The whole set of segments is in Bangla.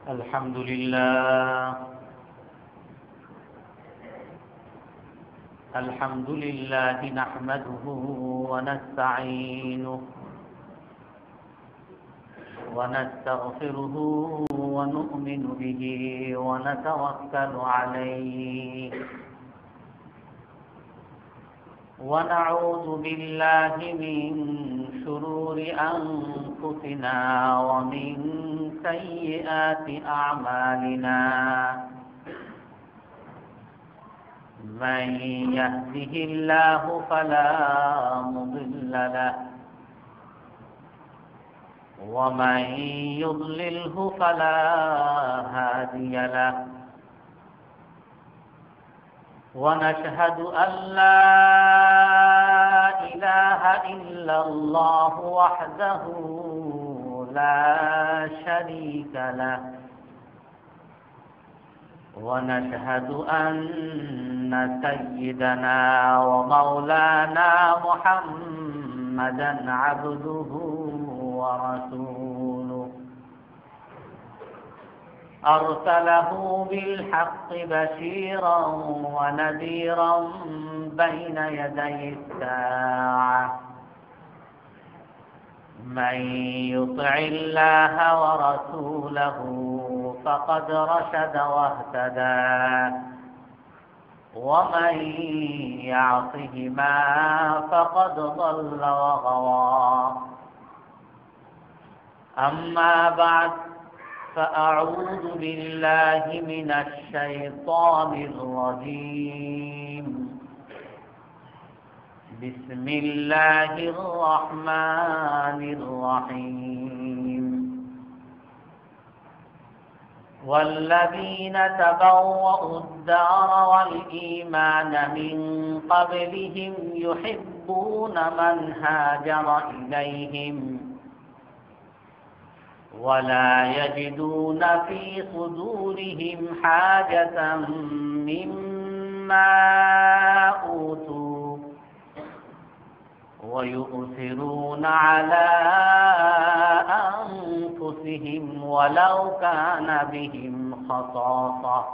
الحمد لله نحمده ونستعينه ونستغفره ونؤمن به ونتوكل عليه ونعوذ بالله من شرور أنفسنا ومن سيئات أعمالنا من يهده الله فلا مضل له ومن يضلله فلا هادي له ونشهد أن لا إله إلا الله وحده لا شريك له ونشهد أن سيدنا ومولانا محمدا عبده ورسوله أرسله بالحق بشيرا ونذيرا بين يدي الساعة من يطع الله ورسوله فقد رشد واهتدى ومن يعصهما فقد ضل وغوى أما بعد فأعوذ بالله من الشيطان الرجيم بسم الله الرحمن الرحيم والذين تبوأوا الدار والإيمان من قبلهم يحبون من هاجر إليهم ولا يجدون في صدورهم حاجة مما أوتوا ويؤثرون على أنفسهم ولو كان بهم خصاصة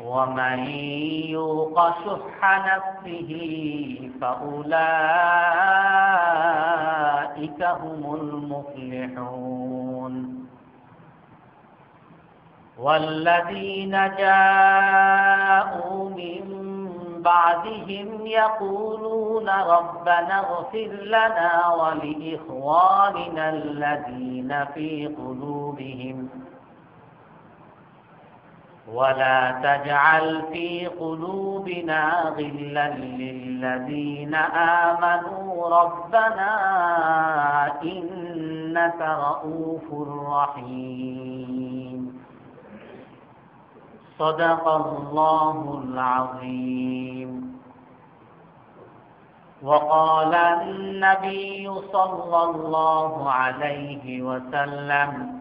ومن يوق شح نفسه فأولئك هم المفلحون والذين جاءوا من بعدهم يقولون ربنا اغفر لنا ولإخواننا الذين في قلوبهم ولا تجعل في قلوبنا غلا للذين آمنوا ربنا إنك رؤوف رحيم صدق الله العظيم وقال النبي صلى الله عليه وسلم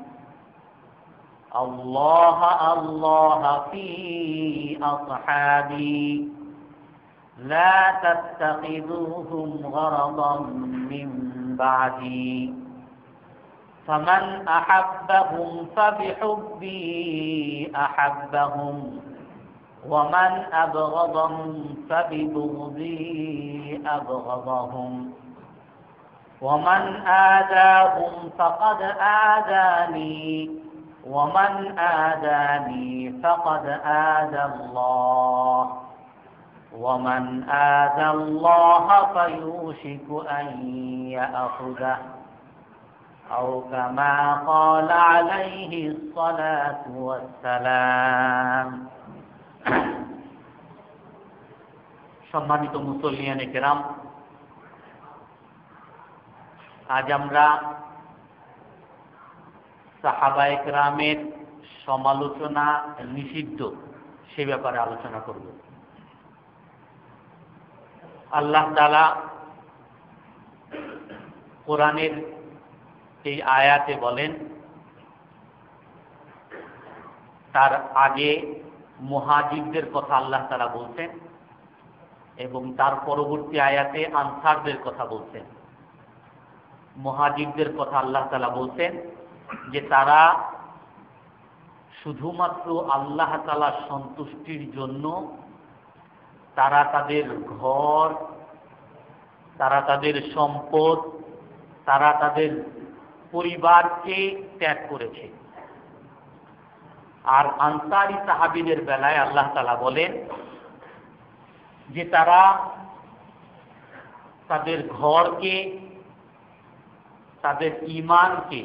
الله الله في أصحابي لا تتخذوهم غرضا من بعدي فمن أحبهم فبحبي أحبهم ومن أبغضهم فببغضي أبغضهم ومن آذاهم فقد آذاني ومن آذاني فقد آذى الله ومن آذى الله فيوشك أن يأخذه أو كما قال عليه الصلاة والسلام সম্মানিত মুসল্লিয়ানে কেরাম, আজ আমরা সাহাবায়ে কেরামের সমালোচনা নিষিদ্ধ সে ব্যাপারে আলোচনা করব। আল্লাহ তাআলা কোরআনের এই আয়াতে বলেন, তার আগে মুহাজিরদের কথা আল্লাহ তাআলা বলছেন এবং তার পরবর্তী আয়াতে আনসারদের কথা বলছেন। মুহাজিরদের কথা আল্লাহ তাআলা বলছেন যে তারা শুধুমাত্র আল্লাহ তাআলার সন্তুষ্টির জন্য তারা তাদের ঘর, তারা তাদের সম্পদ, তারা তাদের পরিবারকে ত্যাগ করেছে। আর আনসারী সাহাবীদের বেলায় আল্লাহ তাআলা বলেন যে তারা তাদের ঘরকে, তাদের ঈমানকে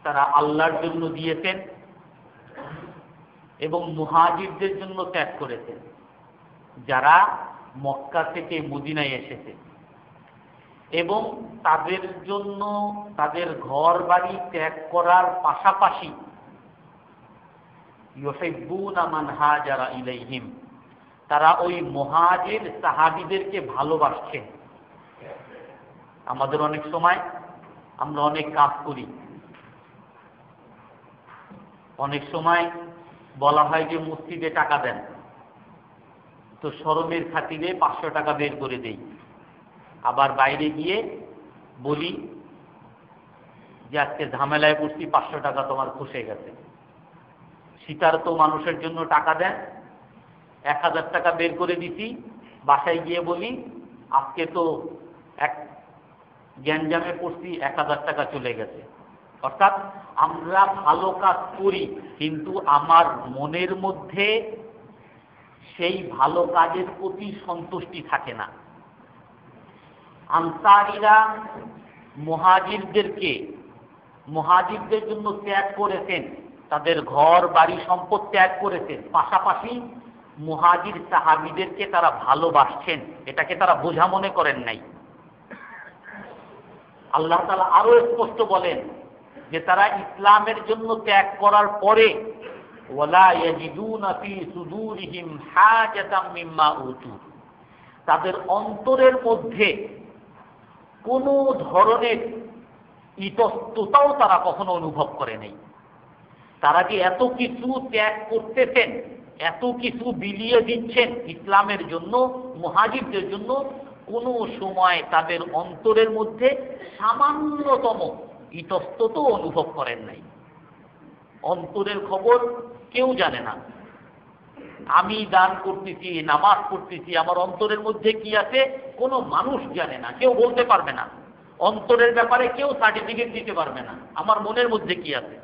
তারা আল্লাহর জন্য দিয়েছেন এবং মুহাজিরদের জন্য ত্যাগ করেছেন, যারা মক্কা থেকে মদিনায় এসেছে, এবং তাদের জন্য তাদের ঘর বাড়ি ত্যাগ করার পাশাপাশি ইউহিব্বুনা মান হাজারা ইলাইহিম, তারা ওই মুহাজির সাহাবীদেরকে ভালোবাসছেন। আমাদের অনেক সময় আমরা অনেক কাজ করি, অনেক সময় বলা হয় যে মসজিদে টাকা দেন, তো শরমের খাতিরে 500 টাকা বের করে দেই, আবার বাইরে গিয়ে বলি যে আজকে ঝামেলায় পড়ছি, 500 টাকা তোমার খসে গেছে। শীতার্ত মানুষের জন্য টাকা দেন, 1000 টাকা বের করে দিছি, বাসায় গিয়ে বলি আজকে তো এক গ্যাঞ্জামে পড়ছি, 1000 টাকা চলে গেছে। অর্থাৎ আমরা ভালো কাজ করি, কিন্তু আমার মনের মধ্যে সেই ভালো কাজের প্রতি সন্তুষ্টি থাকে না। আনসারীরা মুহাজিরদের জন্য ত্যাগ করেছেন, তাদের ঘর বাড়ি সম্পদ ত্যাগ করেছেন, পাশাপাশি মুহাজির সাহাবীদেরকে তারা ভালোবাসছেন, এটাকে তারা বোঝা মনে করেন নাই। আল্লাহ তাআলা আরো স্পষ্ট বলেন যে তারা ইসলামের জন্য ত্যাগ করার পরে ওয়ালা ইয়াজিদুনা ফি সুদুরিহিম হাজাতাম মিম্মা উতু, তাদের অন্তরের মধ্যে কোনো ধরনের ইতস্ততাও তারা কখনো অনুভব করে নাই। তারা যে এত কিছু ত্যাগ করতেছেন, এত কিছু বিলিয়ে দিচ্ছেন ইসলামের জন্য, মুহাজিরদের জন্য, কোনো সময় তাদের অন্তরের মধ্যে সামান্যতম ইতস্তত অনুভব করেন নাই। অন্তরের খবর কেউ জানে না। আমি দান করতেছি, নামাজ পড়তেছি, আমার অন্তরের মধ্যে কি আছে কোনো মানুষ জানে না, কেউ বলতে পারবে না। অন্তরের ব্যাপারে কেউ সার্টিফিকেট দিতে পারবে না আমার মনের মধ্যে কি আছে।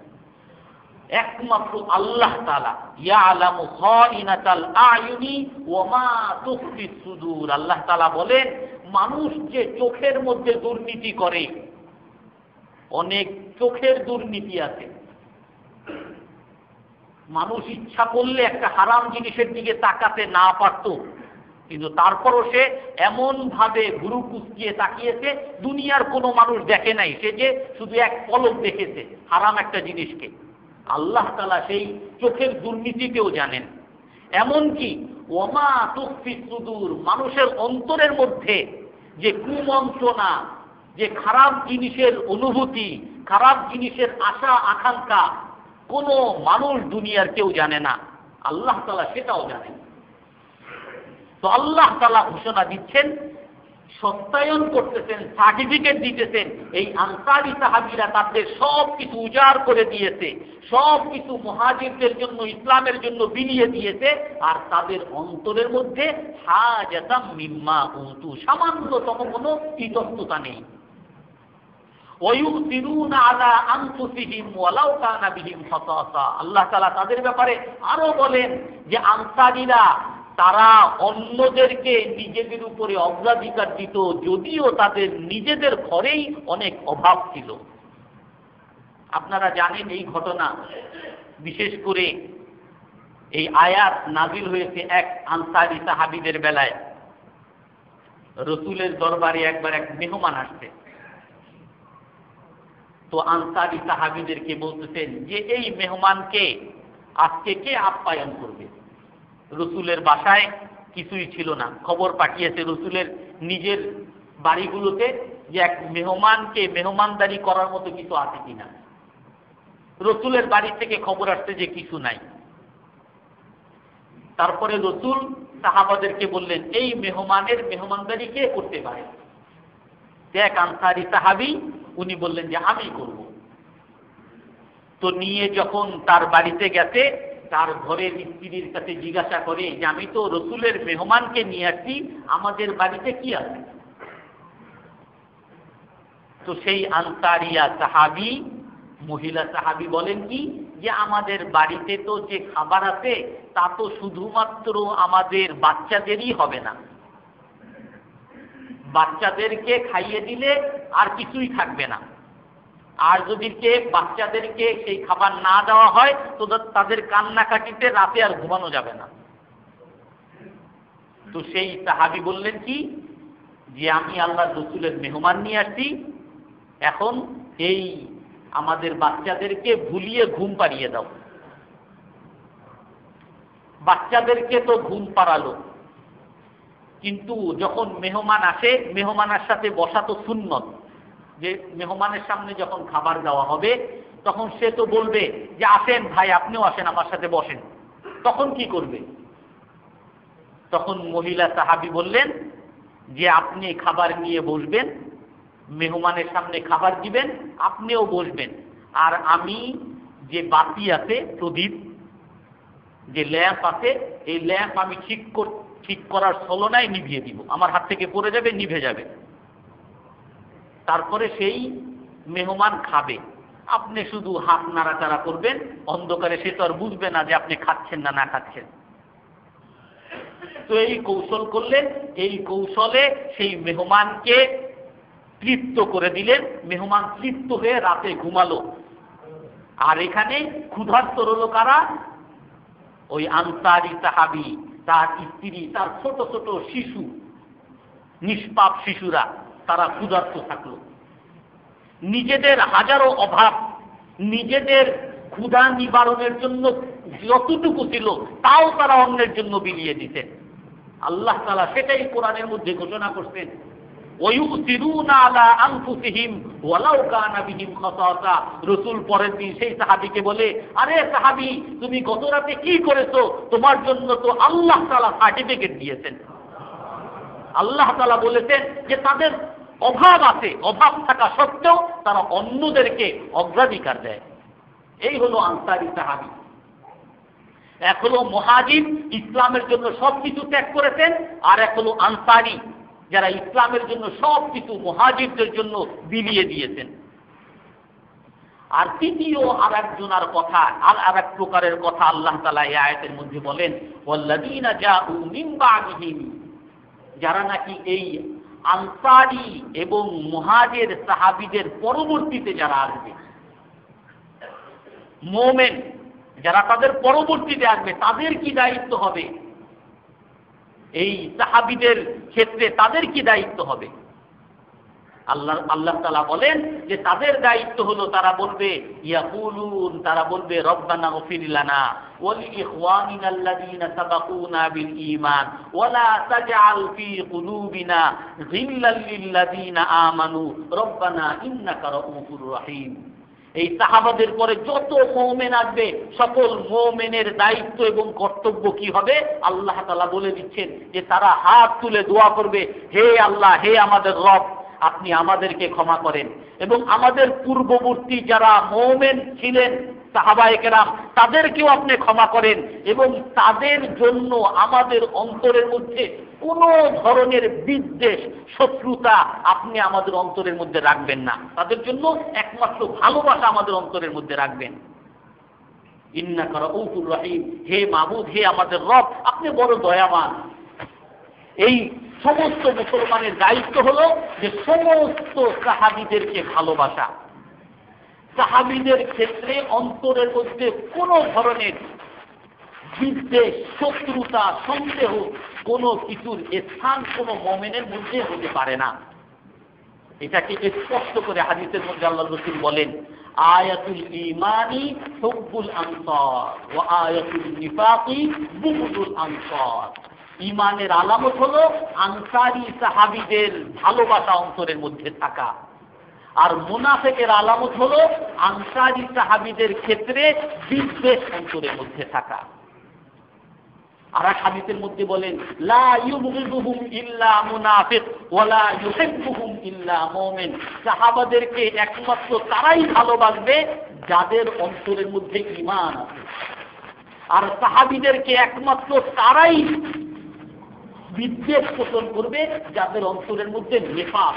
একমাত্র আল্লাহ তাআলা ইয়ালামু খাইনাতাল আয়ুনি ওয়া মা তুখফি সুদূর। আল্লাহ তাআলা বলেন, মানুষ যে চোখের মধ্যে দুর্নীতি করে, অনেক চোখের দুর্নীতি আছে। মানুষ ইচ্ছা করলে একটা হারাম জিনিসের দিকে তাকাতে না পারত, কিন্তু তারপরও সে এমন ভাবে গুরু কুচকিয়ে তাকিয়েছে, দুনিয়ার কোনো মানুষ দেখে নাই, সে যে শুধু এক পলক দেখেছে হারাম একটা জিনিসকে। আল্লাহ তাআলা সেই চোখের দুর্নীতিকেও জানেন। এমনকি ওমা তুখফি সুদূর, মানুষের অন্তরের মধ্যে যে কুমন্ত্রণা, যে খারাপ জিনিসের অনুভূতি, খারাপ জিনিসের আশা আকাঙ্ক্ষা, কোনো মানুষ দুনিয়ার কেউ জানে না, আল্লাহ তাআলা সেটাও জানেন। তো আল্লাহ তাআলা ঘোষণা দিচ্ছেন, সত্যায়ন করতেছেন, সার্টিফিকেট দিতেছেন, এই আনসারী সাহাবীরা তাদের সব কিছু উজাড় করে দিয়েছে, সব কিছু মুহাজিরদের জন্য, ইসলামের জন্য বিলিয়ে দিয়েছে, আর তাদের অন্তরের মধ্যে হাজাতাম মিম্মা উতু, সামান্যতম কোনো ইতস্ততা নেই। ওয়ুসিরুনা আলা আনফুসিহিম ওয়ালাউ কানা বিহিম খাসাসা। আল্লাহ তাআলা তাদের ব্যাপারে আরো বলেন যে আনসারীরা তারা অন্যদেরকে নিজেদের উপরে অগ্রাধিকার দিত, যদিও তাদের নিজেদের ঘরেই অনেক অভাব ছিল। আপনারা জানেন এই ঘটনা, বিশেষ করে এই আয়াত নাজিল হয়েছে এক আনসারী সাহাবীদের বেলায়। রাসূলের দরবারে একবার এক মেহমান আসছে, তো আনসারী সাহাবীদেরকে বলতেছেন যে এই মেহমানকে আজকে কে আপ্যায়ন করবে। রাসূলের বাসায় কিছুই ছিল না, খবর পাঠিয়েছে রাসূলের নিজের বাড়িগুলোতে যে এক মেহমানকে মেহমানদারি করার মতো কিছু আছে কিনা। রাসূলের বাড়ি থেকে খবর আসছে যে কিছু নাই। তারপরে রাসূল সাহাবাদেরকে বললেন, এই মেহমানের মেহমানদারি কে করতে পারে? এক আনসারী সাহাবী উনি বললেন যে আমি করব। তো নিয়ে যখন তার বাড়িতে গেছে, তার ঘরের স্ত্রীর কাছে জিজ্ঞাসা করে যে আমি তো রসুলের মেহমানকে নিয়ে আসছি, আমাদের বাড়িতে কি আছে? তো সেই আনসারিয়া সাহাবী, মহিলা সাহাবী বলেন কি যে আমাদের বাড়িতে তো যে খাবার আছে তা তো শুধুমাত্র আমাদের বাচ্চাদেরই হবে না, বাচ্চাদেরকে খাইয়ে দিলে আর কিছুই থাকবে না, আর যদি বাচ্চাদেরকে সেই খাবার না দেওয়া হয় তো তাদের কান্নাকাটিতে রাতে আর ঘুমানো যাবে না। তো সেই সাহাবী বললেন কি যে আমি আল্লাহর রাসূলের মেহমান নিয়ে আসছি, এখন এই আমাদের বাচ্চাদেরকে ভুলিয়ে ঘুম পাড়িয়ে দাও। বাচ্চাদেরকে তো ঘুম পাড়ালো, কিন্তু যখন মেহমান আসে, মেহমানের সাথে বসা তো সুন্নত, যে মেহমানের সামনে যখন খাবার দেওয়া হবে তখন সে তো বলবে যে আসেন ভাই, আপনিও আসেন, আমার সাথে বসেন। তখন কি করবে? তখন মহিলা সাহাবী বললেন যে আপনি খাবার নিয়ে বসবেন, মেহমানের সামনে খাবার দিবেন, আপনিও বসবেন, আর আমি যে বাতি আছে, প্রদীপ, যে ল্যাম্প আছে, এই ল্যাম্প আমি ঠিক করার ছলনায় নিভিয়ে দিব, আমার হাত থেকে পড়ে যাবে, নিভে যাবে। তারপরে সেই মেহমান খাবে, আপনি শুধু হাত নাড়াচাড়া করবেন, অন্ধকারে সে তো আর বুঝবে না যে আপনি খাচ্ছেন না না খাচ্ছেন। তো এই কৌশল করলেন, এই কৌশলে সেই মেহমানকে তৃপ্ত করে দিলেন, মেহমান তৃপ্ত হয়ে রাতে ঘুমালো। আর এখানে ক্ষুধার্ত রইল কারা? ওই আনসারী সাহাবী, তার স্ত্রী, তার ছোট ছোট শিশু, নিষ্পাপ শিশুরা, তারা ক্ষুধার্ত থাকলো। নিজেদের হাজারো অভাব, নিজেদের ক্ষুধা নিবারণের জন্য যতটুকু ছিল তাও তারা অন্যের জন্য বিলিয়ে দিতেন। আল্লাহ তাআলা সেটাই কোরআনের মধ্যে ঘোষণা করছেন, ওয়ায়ুসিরুনা আলা আনফুসিহিম ওয়ালাউ কানা বিহিম খাসাসা। রাসূল পরের দিন সেই সাহাবীকে বলে, আরে সাহাবী, তুমি গত রাতে কি করেছো? তোমার জন্য তো আল্লাহ তাআলা সার্টিফিকেট দিয়েছেন। আল্লাহ তাআলা বলেছেন যে তাদের অভাব আছে, অভাব থাকা সত্ত্বেও তারা অন্যদেরকে অগ্রাধিকার দেয়। এই হলো আনসারী সাহাবী। এক হলো মুহাজির, ইসলামের জন্য সবকিছু ত্যাগ করেছেন, আর এক হলো আনসারী, যারা ইসলামের জন্য সবকিছু মুহাজিরদের জন্য বিলিয়ে দিয়েছেন। আর তৃতীয় আর একজনের কথা, আর এক প্রকারের কথা আল্লাহ তাআলা এই আয়াতের মধ্যে বলেন, ওয়াল্লাযীনা জাউ মিন বা'দিহিম, যারা নাকি এই আনসারী এবং মুহাজির সাহাবীদের পরবর্তীতে যারা আসবে, মুমিন যারা তাদের পরবর্তীতে আসবে, তাদের কি দায়িত্ব হবে? এই সাহাবীদের ক্ষেত্রে তাদের কি দায়িত্ব হবে? আল্লাহ তাআলা বলেন যে তাদের দায়িত্ব হলো, তারা বলবে ইয়াকুলুন, তারা বলবে রব্বানা গফির লানা ওয়া লিইখওয়ানিনা আল্লাযীনা সাবাকুনা বিল ঈমান ওয়া লা তাজআল ফী কুলুবিনা গিল্লাল লিল্লাযীনা আমানু রব্বানা ইন্নাকা রাউফুর রহিম। এই সাহাবাদের পরে যত মুমিন আসবে, সকল মুমিনের দায়িত্ব এবং কর্তব্য কি হবে? আল্লাহ তাআলা বলে দিচ্ছেন যে তারা হাত তুলে দোয়া করবে, হে আল্লাহ, হে আমাদের রব, আপনি আমাদেরকে ক্ষমা করেন, এবং আমাদের পূর্ববর্তী যারা মুমিন ছিলেন সাহাবায়ে কেরাম, তাদেরকেও আপনি ক্ষমা করেন, এবং তাদের জন্য আমাদের অন্তরের মধ্যে কোনো ধরনের বিদ্বেষ, শত্রুতা আপনি আমাদের অন্তরের মধ্যে রাখবেন না, তাদের জন্য একমাত্র ভালোবাসা আমাদের অন্তরের মধ্যে রাখবেন। ইন্নাকা রাউফুর রহিম, হে মাবুদ, হে আমাদের রব, আপনি বড় দয়াবান। এই সমস্ত মুসলমানের দায়িত্ব হলো যে সমস্ত সাহাবীদেরকে ভালোবাসা, সাহাবীদের ক্ষেত্রে অন্তরের মধ্যে কোনো ধরনের বিদ্বেষ, শত্রুতা, সন্দেহ, কোনো কিছুর স্থান কোনো মুমিনের মধ্যে হতে পারে না। এটাকে স্পষ্ট করে হাদিসের মধ্যে আল্লাহর রাসূল বলেন, আয়াতুল ঈমানি হুব্বুল আনসার ওয়া আয়াতুল নিফাকি বুগদুল আনসার। ঈমানের আলামত হলো আনসারী সাহাবীদের ভালোবাসা অন্তরের মধ্যে থাকা, আর মুনাফিকের আলামত হলো আনসারী সাহাবীদের ক্ষেত্রে বিদ্বেষ অন্তরের মধ্যে থাকা। আর এক হাদিসের মধ্যে বলেন, লা ইউবগিদুহুম ইল্লা মুনাফিক ওয়া লা ইউহিব্বুহুম ইল্লা মুমিন। সাহাবাদেরকে একমাত্র তারাই ভালোবাসবে যাদের অন্তরের মধ্যে ঈমান আছে। আর সাহাবীদেরকে একমাত্র তারাই বিদ্বেষ পোষণ করবে যাদের অন্তরের মধ্যে নিফাক,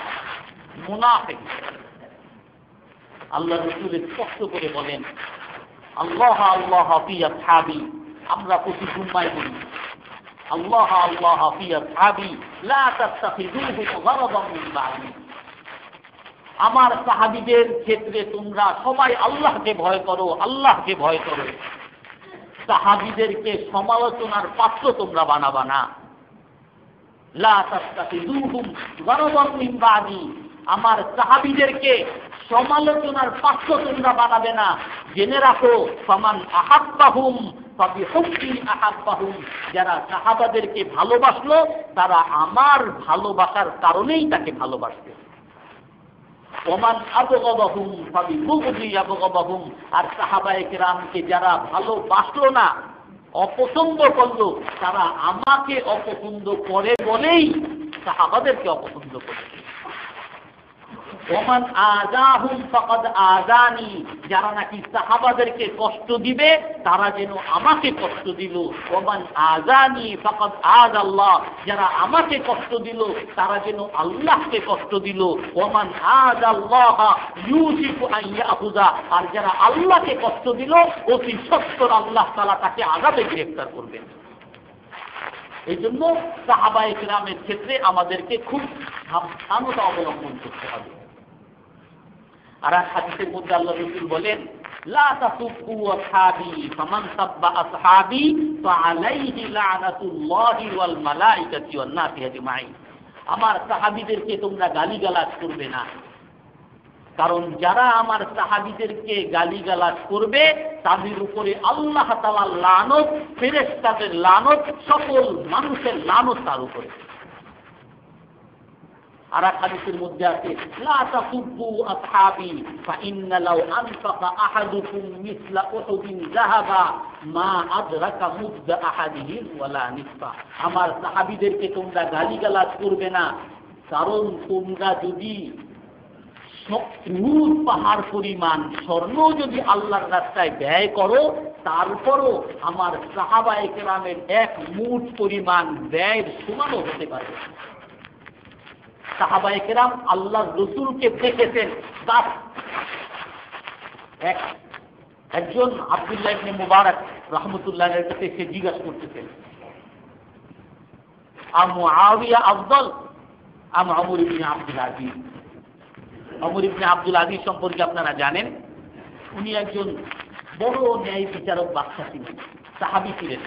মুনাফিক। আল্লাহ রাসূল স্পষ্ট করে বলেন, আল্লাহ আল্লাহ ফি আসহাবি, আমরা প্রতি জুম্মায় বলি আল্লাহ আল্লাহ ফি আসহাবি লা তাত্তাখিযুহু গরাদান মিন বা'দি। আমার সাহাবীদের ক্ষেত্রে তোমরা সবাই আল্লাহকে ভয় করো, আল্লাহকে ভয় করো। সাহাবীদেরকে সমালোচনার পাত্র তোমরা বানাবা না। লা তাত্তাখিযুহু গরাদান মিন বা'দি, আমার সাহাবীদেরকে সমালোচনার পাত্র তোমরা বানাবে না। জেনে রাখো, ফামান আহাব্বাহুম ফাবিহুব্বি আহাব্বাহুম, যারা সাহাবাদেরকে ভালোবাসলো তারা আমার ভালোবাসার কারণেই তাকে ভালোবাসবে। ওমান আবগাদাহুম ফাবিবুগদি আবগাদাহুম, আর সাহাবায়ে কেরামকে যারা ভালোবাসলো না, অপছন্দ করলো, তারা আমাকে অপছন্দ করে বলেই সাহাবাদেরকে অপছন্দ করে। ওমান আযাহুম ফাকাদ আযানি, যারা নাকি সাহাবাদেরকে কষ্ট দিবে তারা যেন আমাকে কষ্ট দিল। ওমান আযানি ফাকাদ আযাল্লাহ, যারা আমাকে কষ্ট দিল তারা যেন আল্লাহকে কষ্ট দিল। ওমান আযাল্লাহ ইউসিফু আন ইয়াখুযা, আর যারা আল্লাহকে কষ্ট দিল অতি সত্বর আল্লাহ তাআলা তাকে আযাবে গ্রেফতার করবেন। এই জন্য সাহাবায়ে কিরামের ক্ষেত্রে আমাদেরকে খুব সাবধানতা অবলম্বন করতে হবে। আর হাদিসের মধ্যে আল্লাহ রাসূল বলেন, লা তাসুব্বু আসহাবি ফামান সাব্বা আসহাবি ফাআলাইহি লা'নাতুল্লাহি ওয়াল মালাইকাতি ওয়ান নাসি আজমাইন। আমার সাহাবীদেরকে তোমরা গালিগালাজ করবে না, কারণ যারা আমার সাহাবীদেরকে গালিগালাজ করবে তাদের উপরে আল্লাহ তাআলার লানত, ফেরেশতাদের লানত, সকল মানুষের লানত তার উপরে। আর হাদিসের মধ্যে আছে, লা তাসুব্বু আসহাবি ফাইন্না লাউ আনফাকা আহাদুকুম মিসলা উহুদিন যাহাবা মা আদরাকা মুদ্দা আহাদিহিম ওয়ালা নিসফা। আমার সাহাবীদেরকে তোমরা গালিগালাজ করবে না, কারণ তোমরা যদি উহুদ পাহাড় পরিমাণ স্বর্ণ যদি আল্লাহর রাস্তায় ব্যয় করো, তারপরও আমার সাহাবায়ে কেরামের এক মুঠ পরিমাণ ব্যয়ের সমানও হতে পারে। সাহাবায়ে কেরাম আল্লাহর রাসূলকে দেখেছেন। একজন আব্দুল্লাহ ইবনে মুবারক রাহমাতুল্লাহির কাছে এসে জিজ্ঞাসা করতেছেন, মুআবিয়া আফদল আম ওমর ইবনে আব্দুল আজিজ। ওমর ইবনে আব্দুল আজিজ সম্পর্কে আপনারা জানেন, উনি একজন বড় ন্যায় বিচারক বাদশা ছিলেন, সাহাবী ছিলেন,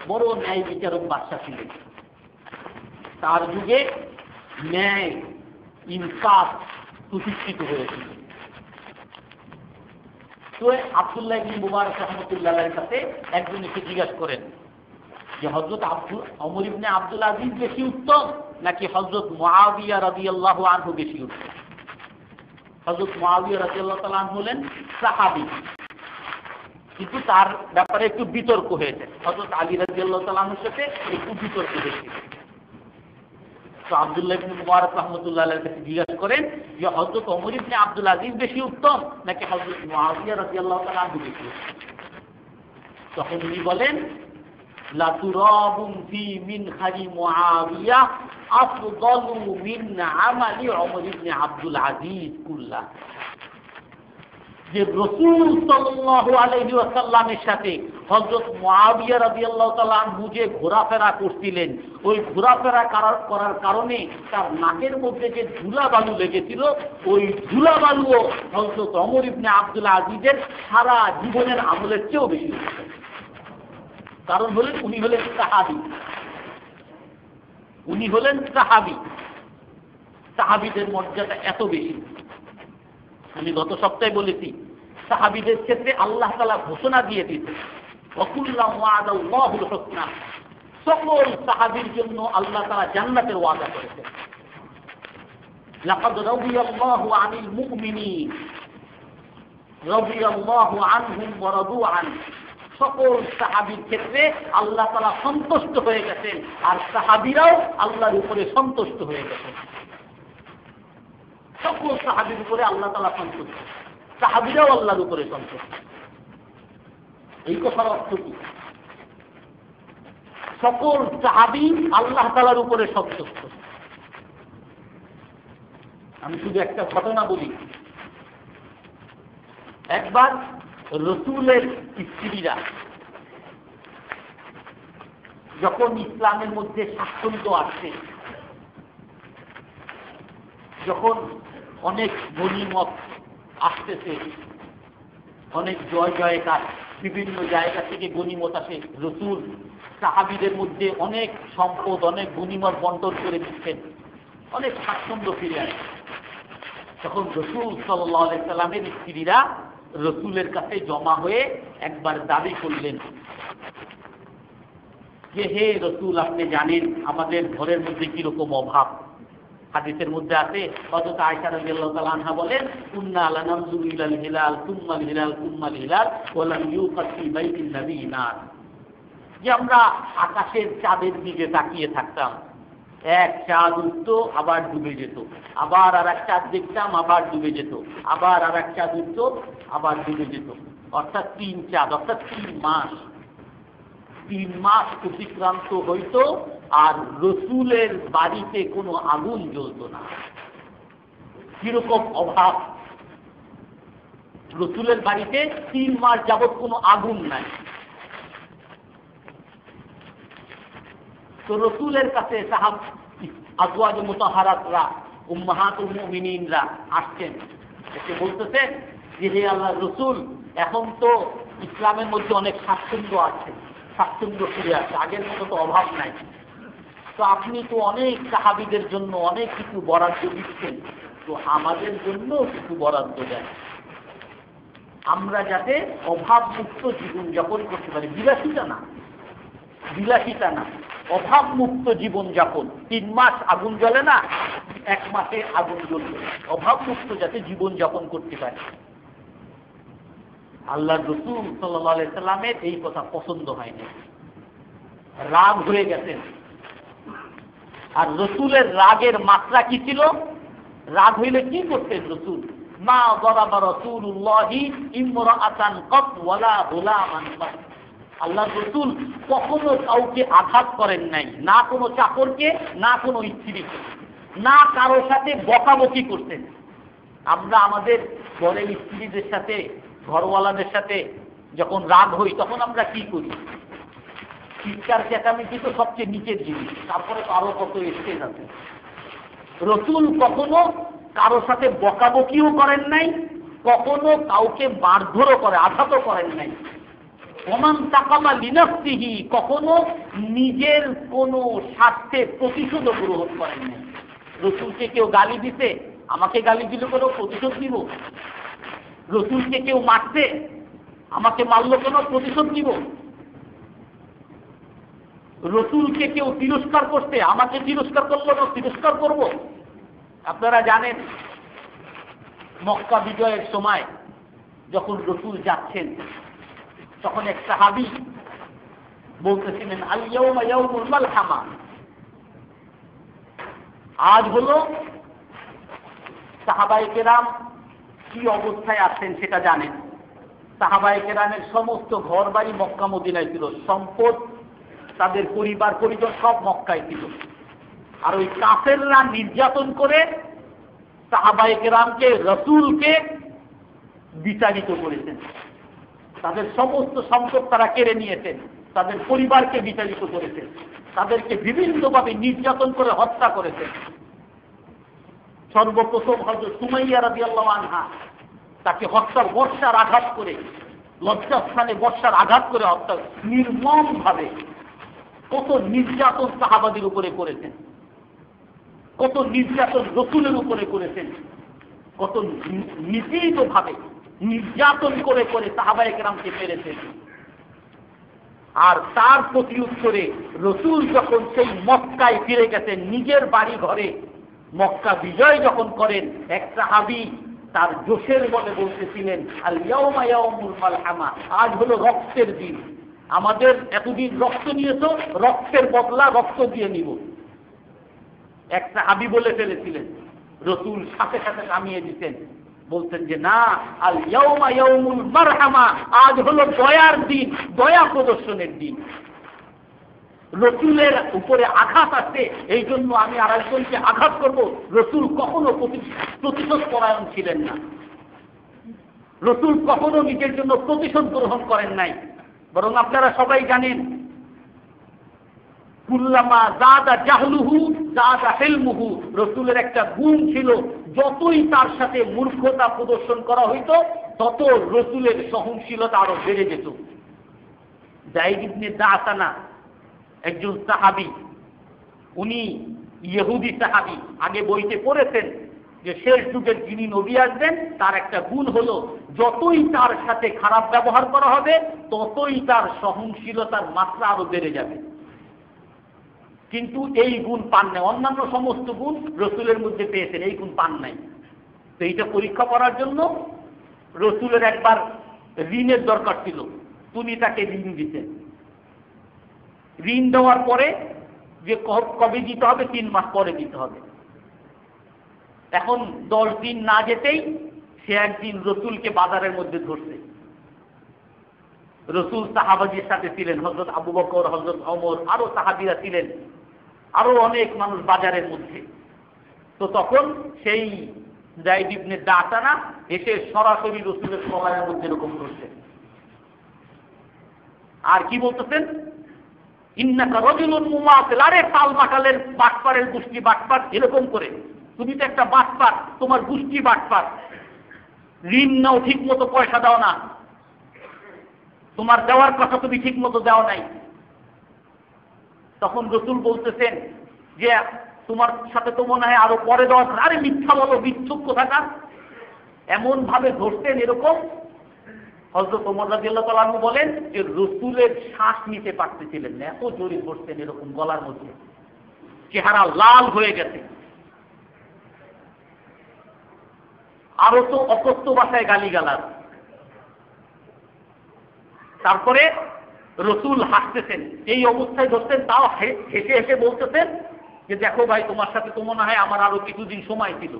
বড় ন্যায় বিচারক বাদশা ছিলেন। তার যুগে ন্যায়, ইনসাফ প্রতিষ্ঠিত হয়েছিল। তো আব্দুল্লাহ ইবনে মুবারক রাহমাতুল্লাহির কাছে একজন এসে জিজ্ঞাসা করেন যে হযরত ওমর ইবনে আব্দুল আজিজ বেশি উত্তম নাকি হযরত মুআবিয়া রাদিয়াল্লাহু আনহু বেশি উত্তম? হযরত মুআবিয়া রাদিয়াল্লাহু তাআলা আনহু হলেন সাহাবী, কিন্তু তার ব্যাপারে একটু বিতর্ক হয়েছে। হযরত আলী রাদিয়াল্লাহু তাআলা আনহুর সাথে একটু বিতর্ক হয়েছে। তো আব্দুল্লাহ ইবনে মুবারক রাহমাতুল্লাহ আলাইহির কাছে জিজ্ঞাসা করেন যে হযরত ওমর ইবনে আব্দুল আজিজ বেশি উত্তম নাকি হযরত মুআবিয়া রাদিয়াল্লাহু তাআলা আনহু বেশি উত্তম? তখন উনি বলেন, লা তুরাবুন ফি মিনহাজি মুআবিয়া আফদালু মিন আমালি ওমর ইবনে আব্দুল আজিজ কুল্লাহ। যে রাসূল সাল্লাল্লাহু আলাইহি ওয়াসাল্লামের সাথে হযরত মুআবিয়া রাদিয়াল্লাহু তাআলা আনহু যে ঘোরাফেরা করছিলেন, ওই ঘোরাফেরা করার কারণে তার নাকের মধ্যে যে ধুলাবালু লেগেছিল, ওই ধুলাবালুও হযরত ওমর ইবনে আব্দুল আজিজের সারা জীবনের আমলের চেয়েও বেশি। কারণ হলেন উনি হলেন সাহাবী, উনি হলেন সাহাবী। সাহাবীদের মর্যাদা এত বেশি। আমি গত সপ্তাহে বলেছি, সাহাবীদের ক্ষেত্রে আল্লাহ তাআলা ঘোষণা দিয়ে দিয়েছেন, ওয়াকুল্লাম ওয়াদাল্লাহুল হুসনা, সকল সাহাবীর জন্য আল্লাহ তাআলা জান্নাতের ওয়াদা করেছেন। লাকাদ রাদিয়াল্লাহু আনিল মুমিনিন রাদিয়াল্লাহু আনহুম ওয়া রাদু আন। সকল সাহাবীর ক্ষেত্রে আল্লাহ তাআলা সন্তুষ্ট হয়ে গেছেন, আর সাহাবীরাও আল্লাহর উপরে সন্তুষ্ট হয়ে গেছেন। সকল সাহাবীর উপরে আল্লাহ তাআলা সন্তুষ্ট। সাহাবীরাও আল্লাহর উপরে সন্তুষ্ট। এই কথার অর্থ কি? সকল সাহাবী আল্লাহ তাআলার উপরে সন্তুষ্ট। আমি শুধু একটা ঘটনা বলি। একবার রাসূলের স্ত্রীরা যখন ইসলামের মধ্যে স্বাচ্ছন্দ্য আসছে, যখন অনেক গনিমত আসতেছে, অনেক জয় জয়কার, বিভিন্ন জায়গা থেকে গনিমত আসে, রাসূল সাহাবীদের মধ্যে অনেক সম্পদ, অনেক গনিমত বন্টন করে দিচ্ছেন, অনেক স্বাচ্ছন্দ্য ফিরে আসে। তখন রাসূল সাল্লাল্লাহু আলাইহি সাল্লামের স্ত্রীরা রাসূলের কাছে জমা হয়ে একবার দাবি করলেন যে, হে রাসূল, আপনি জানেন আমাদের ঘরের মধ্যে কিরকম অভাব। হাদিসের মধ্যে আছে, হযরত আয়েশা রাদিয়াল্লাহু তাআলা আনহা বলেন, কুন্না লা নানজুরু ইলাল হিলাল সুম্মা আল হিলাল সুম্মা আল হিলাল ওয়া লাম ইউকাত ফি বাইতিন নবী নার, যে আমরা আকাশের চাঁদের দিকে তাকিয়ে থাকতাম, এক চাঁদ উঠত আবার ডুবে যেত, আবার আর এক চাঁদ দেখতাম আবার ডুবে যেত, আবার আর এক চাঁদ উঠত আবার ডুবে যেত, অর্থাৎ 3 চাঁদ, অর্থাৎ 3 মাস। 3 মাস অতিক্রান্ত হইত আর রাসূলের বাড়িতে কোনো আগুন জ্বলত না। কিরকম অভাব! রাসূলের বাড়িতে 3 মাস যাবৎ কোনো আগুন নাই। তো রাসূলের কাছে আজওয়াজ মুতাহহারাতরা, উম্মাহাতুল মুমিনিনরা আসছেন, এসে বলতেছেন যে, হে আল্লাহর রাসূল, এখন তো ইসলামের মধ্যে অনেক স্বাচ্ছন্দ্য আছে, স্বাচ্ছন্দ্য ফিরে আসে, আগের মতো তো অভাব নাই। তো আপনি তো অনেক সাহাবীদের জন্য অনেক কিছু বরাদ্দ দিচ্ছেন, তো আমাদের জন্য কিছু বরাদ্দ দেন, আমরা যাতে অভাবমুক্ত জীবন যাপন করতে পারি। বিলাসিতা না, বিলাসিতা না, অভাবমুক্ত জীবন যাপন। 3 মাস আগুন জ্বলে না, 1 মাসে আগুন জ্বলবে, অভাবমুক্ত যাতে জীবন যাপন করতে পারে। আল্লাহর রাসূল সাল্লাল্লাহু আলাইহি সাল্লামের এই কথা পছন্দ হয়নি, রাগ হয়ে গেছেন। আর রাসূলের রাগের মাত্রা কি ছিল? রাগ হইলে কি করতেন রাসূল? মা যারাবা রাসূলুল্লাহি ইমরাআতান কাত ওয়ালা গুলামান কাত। আল্লাহর রাসূল কখনো কাউকে আঘাত করেন নাই, না কোনো চাকরকে, না কোনো স্ত্রীকে, না কারোর সাথে বকাবকি করতেন। আমরা আমাদের ঘরের স্ত্রীদের সাথে, ঘরওয়ালাদের সাথে যখন রাগ হই তখন আমরা কি করি? চিৎকার চেঁচামেচি তো সবচেয়ে নিচের জিনিস, তারপরে আরো কত স্টেজ আছে। রাসূল কখনো কারোর সাথে বকাবকিও করেন নাই, কখনো কাউকে মারধরও করে আঘাতও করেন নাই। ওমান তাকামা লিনাফসিহি, কখনো নিজের কোনো স্বার্থে প্রতিশোধও গ্রহণ করেন নাই। রাসূলকে কেউ গালি দিতে, আমাকে গালি দিলে কোনো প্রতিশোধ দিব? রাসূলকে কেউ মারতে, আমাকে মারলো কেন প্রতিশোধ দিব? রাসূলকে কেউ তিরস্কার করতে, আমাকে তিরস্কার করলো না তিরস্কার করব? আপনারা জানেন মক্কা বিজয়ের সময় যখন রাসূল যাচ্ছেন, তখন এক সাহাবী বলতেছিলেন, আল ইয়াউমা ইয়াউমুল মালহামা, আজ হলো। সাহাবায়ে কেরাম কি অবস্থায় আছেন সেটা জানেন। সাহাবায়ে কেরামের সমস্ত ঘর বাড়ি মক্কা মদিনায় ছিল, সম্পদ, তাদের পরিবার পরিজন সব মক্কায় ছিল। আর ওই কাফেররা নির্যাতন করে সাহাবায়ে কেরামকে, রাসূলকে বিচারিত করেছেন। তাদের সমস্ত সম্পদ তারা কেড়ে নিয়েছেন, তাদের পরিবারকে বিচারিত করেছেন, তাদেরকে বিভিন্নভাবে নির্যাতন করে হত্যা করেছেন। সর্বপ্রথম হযরত সুমাইয়া রাদিয়াল্লাহু আনহা, তাকে হত্যার বর্ষার আঘাত করে, লজ্জাস্থানে বর্ষার আঘাত করে হত্যা, নির্মমভাবে কত নির্যাতন সাহাবাদের উপরে করেছেন, কত নির্যাতন রাসূলের উপরে করেছেন, কত নিপীড়িতভাবে নির্যাতন করে করে সাহাবায়ে কেরামকে মেরেছেন। আর তার প্রতি উত্তরে রাসূল যখন সেই মক্কায় ফিরে গেছেন, নিজের বাড়ি ঘরে মক্কা বিজয় যখন করেন, এক সাহাবী তার জোশের বলে বলতেছিলেন, আল ইয়াউমা ইয়াউমুল মালহামা, আজ হলো রক্তের দিন, আমাদের এতদিন রক্ত নিয়েছো, রক্তের বদলা রক্ত দিয়ে নিব। এক সাহাবী বলে ফেলেছিলেন, রাসূল সাথে সাথে নামিয়ে দিতেন, বলছেন যে না, আল ইয়াউমা ইয়াউমুল মারহামা, আজ হলো দয়ার দিন, দয়া প্রদর্শনের দিন। রসুলের উপরে আঘাত আসছে, এই জন্য আমি আরেকজনকে আঘাত করব। রসুল কখনো প্রতিশোধ পরায়ণ ছিলেন না। রসুল কখনো নিজের জন্য প্রতিশোধ গ্রহণ করেন নাই। বরং আপনারা সবাই জানেন, কুল্লামা যাদা জাহলুহু যাদা হিলমুহু, রসুলের একটা গুণ ছিল, যতই তার সাথে মূর্খতা প্রদর্শন করা হইতো তত রসুলের সহনশীলতা আরো বেড়ে যেত। যায়েদ ইবনে দাসানা একজন সাহাবী, উনি ইহুদি সাহাবী। আগে বইতে পড়েছেন যে শেষ যুগের যিনি নবী আসবেন তার একটা গুণ হলো, যতই তার সাথে খারাপ ব্যবহার করা হবে ততই তার সহনশীলতার মাত্রা আরো বেড়ে যাবে। কিন্তু এই গুণ পান নাই। অন্যান্য সমস্ত গুণ রসুলের মধ্যে পেয়েছেন, এই গুণ পান নাই। তো এইটা পরীক্ষা করার জন্য রসুলের একবার ঋণের দরকার ছিল, তিনি তাকে ঋণ দিতেন। ঋণ দেওয়ার পরে যে কবে দিতে হবে, 3 মাস পরে দিতে হবে। এখন 10 দিন না যেতেই সে একদিন রসুলকে বাজারের মধ্যে ধরছে। রসুল সাহাবাজির সাথে ছিলেন, হযরত আবু বকর, হযরত ওমর, আরো সাহাবীরা ছিলেন, আরো অনেক মানুষ বাজারের মধ্যে। তো তখন সেই যায়েদ ইবনে দাসানা এসে সরাসরি রসুলের সবাইয়ের মধ্যে এরকম করছে। আর কি বলতেছেন, ইন্নাকা রাজুলুন মুমাতিল, আরে পাল বাটালের বাটপারের গোষ্ঠী বাটপার, এরকম করে তুমি তো একটা বাটপার, তোমার গোষ্ঠী বাটপার, ঋণ নাও ঠিক মতো, পয়সা দাও না, তোমার দেওয়ার কথা তুমি ঠিক মতো দাও নাই। তখন রসুল বলতেছেন যে তোমার সাথে তো মনে হয় আরো পরে দেওয়া, আরে মিথ্যা বলো, মিথ্যুক কোথাকার। এমন ভাবে ধরতেন এরকম, হযরত ওমর রাদিয়াল্লাহু তাআলা আনহু বলেন যে রসুলের শ্বাস নিতে পারতেছিলেন না, এত জোরে ধরতেন এরকম গলার মধ্যে, চেহারা লাল হয়ে গেছে। আরো তো অকথ্য ভাষায় গালিগালাজ। তারপরে রসুল হাসতেছেন, এই অবস্থায় ধরতেন, তাও হেসে হেসে বলতেছেন যে দেখো ভাই, তোমার সাথে তো মনে হয় আমার আরো কিছুদিন সময় ছিল।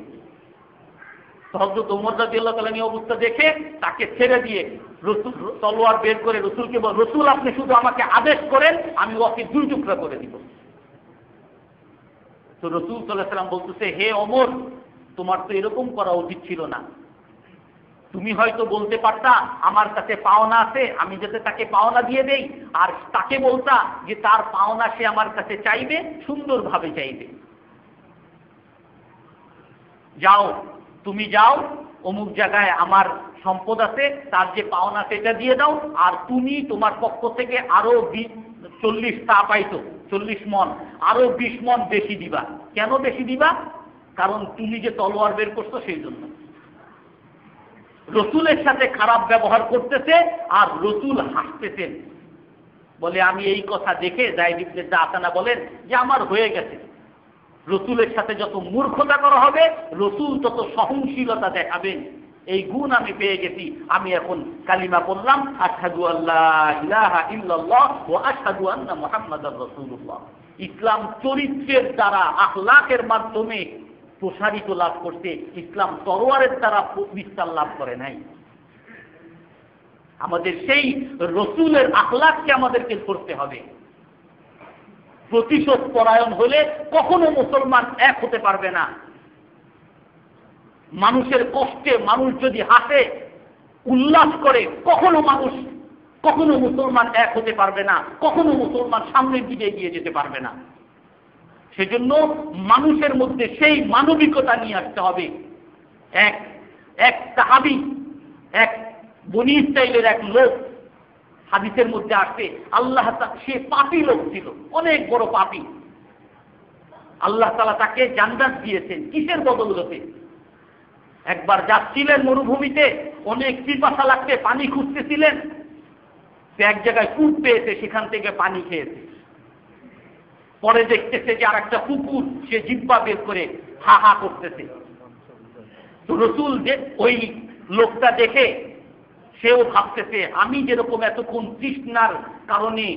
হযরত ওমর রাদিয়াল্লাহু তাআলা এই অবস্থা দেখে তাকে ছেড়ে দিয়ে রসুল তলোয়ার বের করে রসুলকে বল, রসুল আপনি শুধু আমাকে আদেশ করেন, আমি ওকে 2 টুকরা করে দিব। তো রসুল সাল্লাল্লাহু আলাইহি ওয়াসাল্লাম বলতেছে, হে ওমর, তোমার তো এরকম করা উচিত ছিল না। তুমি হয়তো বলতে পারতা আমার কাছে পাওনা আছে, আমি যাতে তাকে পাওনা দিয়ে দেই, আর তাকে বলতা যে তার পাওনা সে আমার কাছে চাইবে, সুন্দরভাবে চাইবে। যাও, তুমি যাও, অমুক জায়গায় আমার সম্পদ আছে, তার যে পাওনা সেটা দিয়ে দাও, আর তুমি তোমার পক্ষ থেকে আরো 40 তা পাইতো, 40 মণ, আরো 20 মণ বেশি দিবা। কেন বেশি দিবা? কারণ তুমি যে তলোয়ার বের করছো সেই জন্য। রসুলের সাথে খারাপ ব্যবহার করতেছে আর রসুল হাসতেছেন। বলে আমি এই কথা দেখে যায়েদ ইবনে দাসানা বলেন যে আমার হয়ে গেছে, রসুলের সাথে যত মূর্খতা করা হবে রসুল তত সহনশীলতা দেখাবেন, এই গুণ আমি পেয়ে গেছি। আমি এখন কালিমা পড়লাম, আশহাদু আল্লা ইলাহা ইল্লাল্লাহ ওয়া আশহাদু আন্না মুহাম্মাদার রাসূলুল্লাহ। ইসলাম চরিত্রের দ্বারা, আখলাকের মাধ্যমে প্রসারিত লাভ করতে, ইসলাম তরোয়ারের দ্বারা বিস্তার লাভ করে নাই। আমাদের সেই রসুলের আখলাককে আমাদেরকে করতে হবে। প্রতিশোধ পরায়ণ হলে কখনো মুসলমান এক হতে পারবে না। মানুষের কষ্টে মানুষ যদি হাসে, উল্লাস করে, কখনো মুসলমান এক হতে পারবে না, কখনো মুসলমান সামনের দিকে এগিয়ে যেতে পারবে না। সেজন্য মানুষের মধ্যে সেই মানবিকতা নিয়ে আসতে হবে। এক সাহাবী, এক বনী ইসরাইলের এক লোক, হাদিসের মধ্যে আসছে, আল্লাহ, সে পাপী লোক ছিল, অনেক বড় পাপী। আল্লাহ তাআলা তাকে জান্নাত দিয়েছেন কিসের বদৌলতে? একবার যাচ্ছিলেন মরুভূমিতে, অনেক পিপাসা লাগছে, পানি খুঁজতেছিলেন, এক জায়গায় কূপ পেয়েছে, সেখান থেকে পানি খেয়েছে। পরে দেখতেছে যে আর একটা কুকুর, সে জিহ্বা বের করে হা হা করতেছে। তো রসুল যে ওই লোকটা দেখে সেও ভাবতেছে, আমি যেরকম এতক্ষণ তৃষ্ণার কারণে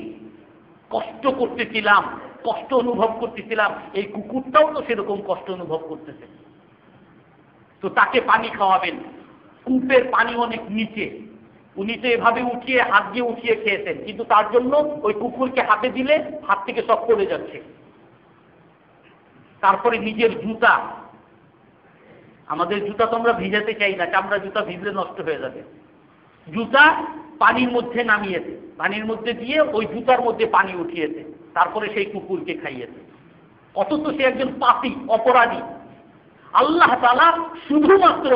কষ্ট করতেছিলাম, কষ্ট অনুভব করতেছিলাম, এই কুকুরটাও তো সেরকম কষ্ট অনুভব করতেছে, তো তাকে পানি খাওয়াবেন। কূপের পানি অনেক নিচে, উনি তো এভাবে উঠিয়ে হাত দিয়ে উঠিয়ে খেয়েছেন, কিন্তু তার জন্য ওই কুকুরকে হাতে দিলে হাত থেকে সব পড়ে যাচ্ছে। তারপরে নিজের জুতা, আমাদের জুতা তো আমরা ভিজাতে চাই না, চামড়া জুতা ভিজলে নষ্ট হয়ে যাবে, জুতা পানির মধ্যে নামিয়েছে, পানির মধ্যে দিয়ে ওই জুতার মধ্যে পানি উঠিয়েছে, তারপরে সেই কুকুরকে খাইয়েছে। অথচ সে একজন পাপী, অপরাধী। আল্লাহ তাআলা শুধুমাত্র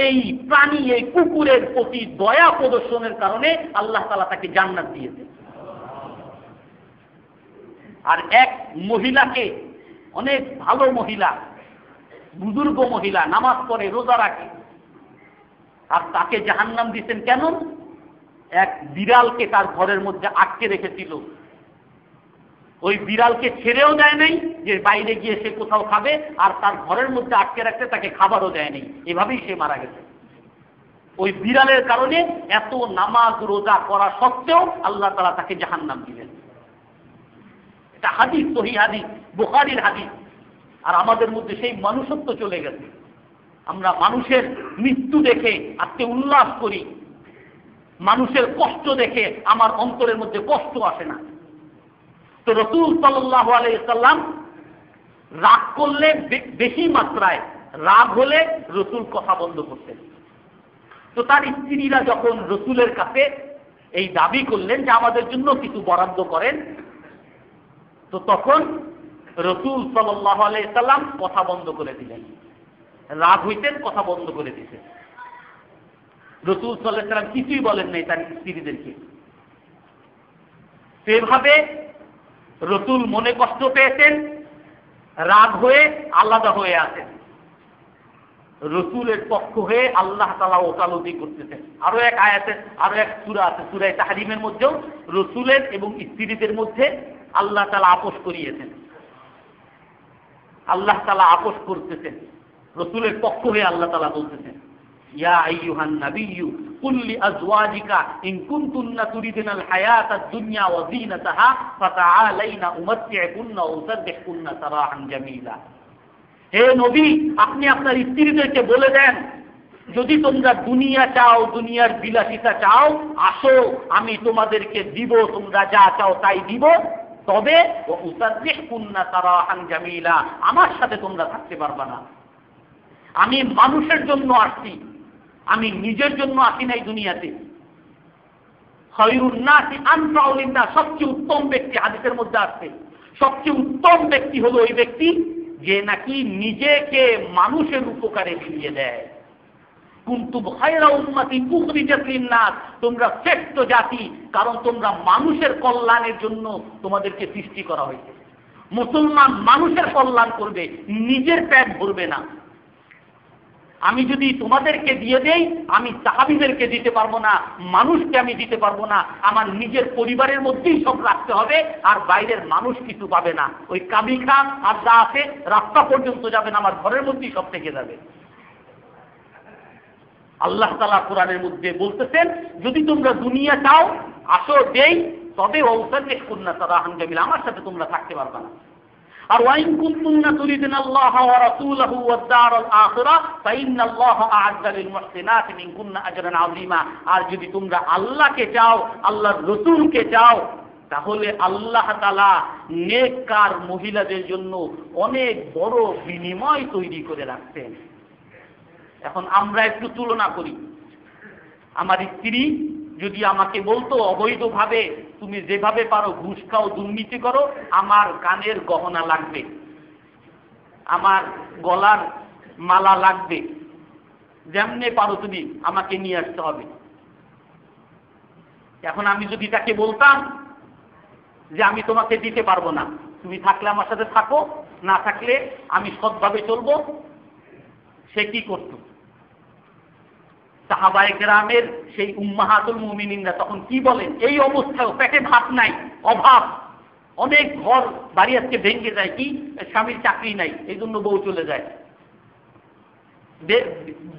এই প্রাণী, এই কুকুরের প্রতি দয়া প্রদর্শনের কারণে আল্লাহ তাআলা তাকে জান্নাত দিয়েছে। আর এক মহিলাকে, অনেক ভালো মহিলা, বুজুর্গ মহিলা, নামাজ পড়ে, রোজা রাখে, আর তাকে জাহান্নাম দিয়েছেন কেন? এক বিড়ালকে তার ঘরের মধ্যে আটকে রেখেছিল, ওই বিড়ালকে ছেড়েও দেয় নাই যে বাইরে গিয়ে সে কোথাও খাবে, আর তার ঘরের মধ্যে আটকে রাখতে তাকে খাবারও দেয় নাই, এভাবেই সে মারা গেছে। ওই বিড়ালের কারণে এত নামাজ রোজা করা সত্ত্বেও আল্লাহ তাআলা তাকে জাহান্নাম দিলেন। এটা হাদিস, সহিহ হাদিস, বুখারীর হাদিস। আর আমাদের মধ্যে সেই মানুষত্ব চলে গেছে। আমরা মানুষের মৃত্যু দেখে আজকে উল্লাস করি, মানুষের কষ্ট দেখে আমার অন্তরের মধ্যে কষ্ট আসে না। তো রাসূল সাল্লাল্লাহু আলাইহি সাল্লাম রাগ করলে, বেশি মাত্রায় রাগ হলে রাসূল কথা বন্ধ করতেন। তো তার স্ত্রীরা যখন রাসূলের কাছে এই দাবি করলেন যে আমাদের জন্য কিছু বরাদ্দ করেন, তো তখন রাসূল সাল্লাল্লাহু আলাইহি সাল্লাম কথা বন্ধ করে দিলেন। রাগ হইতেন, কথা বন্ধ করে দিতেন। রাসূল সাল্লাল্লাহু আলাইহি সাল্লাম কিছুই বলেন নাই তার স্ত্রীদেরকে। এভাবে রাসূল মনে কষ্ট পেয়েছেন, রাগ হয়ে আলাদা হয়ে আছেন। রাসূলের পক্ষ হয়ে আল্লাহ তাআলা ওকালতি করতেছেন। আরো এক আয়াতে, আরো এক সূরা আছে, সূরা তাহরিমের মধ্যেও রাসূলের এবং স্ত্রীদের মধ্যে আল্লাহ তাআলা আপোষ করিয়েছেন। আল্লাহ তাআলা আপোষ করতেছেন, রাসূলের পক্ষ হয়ে আল্লাহ তাআলা বলতেছেন, ইয়া আইয়ুহান নাবিয়্যু কুল লিআজওয়াজিকা ইন কুনতুন্না তুরিদুনাল হায়াতাদ দুনিয়া ওয়া যীনাতাহা ফাতাআলাইনা উমাত্তি'কুন্না ওয়া উসাররিহকুন্না সারাহান জামিলা। হে নবী, আপনি আপনার স্ত্রীদেরকে বলে দেন, যদি তোমরা দুনিয়া চাও, দুনিয়ার বিলাসিতা চাও, আসো, আমি তোমাদেরকে দিব, তোমরা যা চাও তাই দিব, তবে ওয়া উসাররিহকুন্না সারাহান জামিলা, আমার সাথে তোমরা থাকতে পারবে না। আমি মানুষের জন্য আসছি, আমি নিজের জন্য আসি নাই দুনিয়াতে। খায়রুন নাসি আনফাউ লিন-নাস, সবচেয়ে উত্তম ব্যক্তি, হাদিসের মধ্যে আসছে, সবচেয়ে উত্তম ব্যক্তি হলো ওই ব্যক্তি যে নাকি নিজেকে মানুষের উপকারে ফিরিয়ে দেয়। কুনতুম খায়রা উম্মাতিন উখরিজাত লিন-নাস, তোমরা শ্রেষ্ঠ জাতি, কারণ তোমরা মানুষের কল্যাণের জন্য তোমাদেরকে সৃষ্টি করা হয়েছে। মুসলমান মানুষের কল্যাণ করবে, নিজের পেট ভরবে না। আমি যদি তোমাদেরকে দিয়ে দেই, আমি সাহাবীদেরকে দিতে পারবো না, মানুষকে আমি দিতে পারবো না, আমার নিজের পরিবারের মধ্যেই সব রাখতে হবে, আর বাইরের মানুষ কিছু পাবে না। ওই কাবি খা আর যা আছে রাস্তা পর্যন্ত যাবে না, আমার ঘরের মধ্যেই সব থেকে যাবে। আল্লাহ তাআলা কোরআনের মধ্যে বলতেছেন, যদি তোমরা দুনিয়া চাও, আসো, দেই, তবে ওয়াউসাররিহকুন্না সারাহান জামিলা, আমার সাথে তোমরা থাকতে পারবে না। আর ওয়াইন কুনতুন্না তুরিদুনাল্লাহা ওয়া রাসূলাহু ওয়াদ দারাল আখিরাহ ফাইন্নাল্লাহা আ'আদ্দা লিল মুহসিনাতি মিনকুন্না আজরান আযীমা, আর যদি তোমরা আল্লাহকে চাও, আল্লাহর রাসূলকে চাও, তাহলে আল্লাহ তাআলা নেককার মহিলাদের জন্য অনেক বড় বিনিময় তৈরি করে রাখছেন। এখন আমরা একটু তুলনা করি। আমার স্ত্রী যদি আমাকে বলতো অবৈধভাবে তুমি যেভাবে পারো ঘুষ খাও, দুর্নীতি করো, আমার কানের গহনা লাগবে, আমার গলার মালা লাগবে, যেমনে পারো তুমি আমাকে নিয়ে আসতে হবে। এখন আমি যদি তাকে বলতাম যে আমি তোমাকে দিতে পারবো না, তুমি থাকলে আমার সাথে থাকো, না থাকলে আমি সৎভাবে চলবো, সে কি করত? সাহাবায়ে কেরামের সেই উম্মাহাতুল মুমিনিনরা তখন কি বলেন? এই অবস্থায় পেটে ভাত নাই, অভাব, অনেক ঘর বাড়ি আজকে ভেঙে যায়, কি স্বামীর চাকরি নাই, এই জন্য বউ চলে যায়।